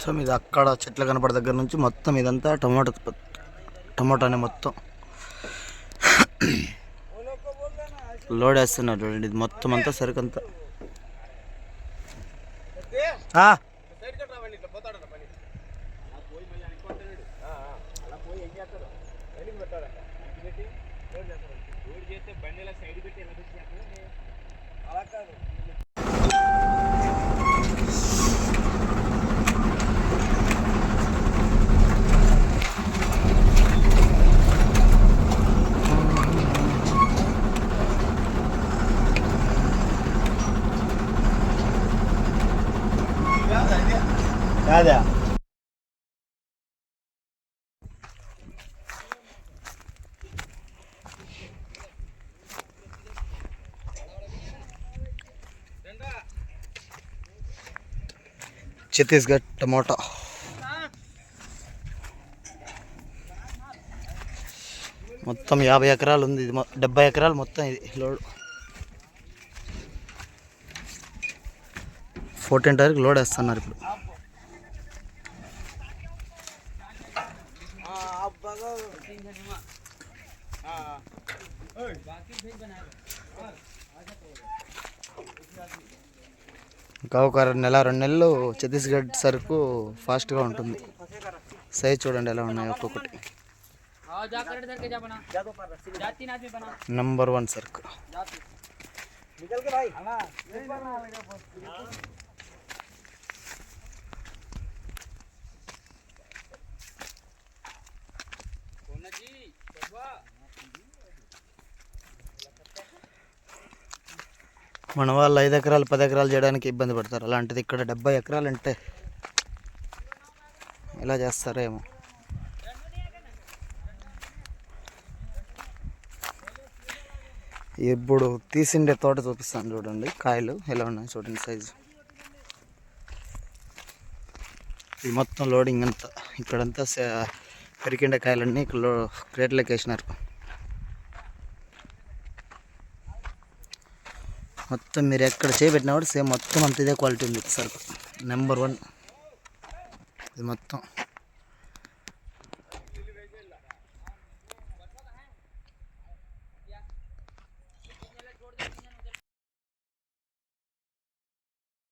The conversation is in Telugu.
మొత్తం ఇది అక్కడ చెట్లు కనపడే దగ్గర నుంచి మొత్తం ఇదంతా టమాటానే మొత్తం లోడ్ వేస్తున్నారు చూడండి. ఇది మొత్తం అంతా సరుకంతా. కాదా ఛత్తీస్గఢ్ టమాటా మొత్తం 50 ఎకరాలు ఉంది. ఇది 70 ఎకరాలు మొత్తం ఇది లోడ్. 14 తారీఖు లోడ్ వేస్తున్నారు ఇప్పుడు. ఇంకా ఒక నెల 2 నెలలు ఛత్తీస్గఢ్ సరుకు ఫాస్ట్గా ఉంటుంది. సైజ్ చూడండి ఎలా ఉన్నాయి ఒక్కొక్కటి. నంబర్ 1 సరుకు. మన వాళ్ళు 5 ఎకరాలు 10 ఎకరాలు చేయడానికి ఇబ్బంది పడతారు. అలాంటిది ఇక్కడ 70 ఎకరాలు అంటే ఎలా చేస్తారేమో. ఇప్పుడు తీసిండే తోట చూపిస్తాను చూడండి. కాయలు ఎలా ఉన్నాయి చూడండి సైజు. ఇది మొత్తం లోడింగ్ అంతా ఇక్కడంతా పెరికిండే కాయలన్నీ ఇక్కడ క్రేట్లోకి వేసినారు. మొత్తం మీరు ఎక్కడ చేయబెట్టినా కూడా సేమ్ మొత్తం అంత ఇదే క్వాలిటీ ఉంది సరుకు. నెంబర్ 1 ఇది మొత్తం.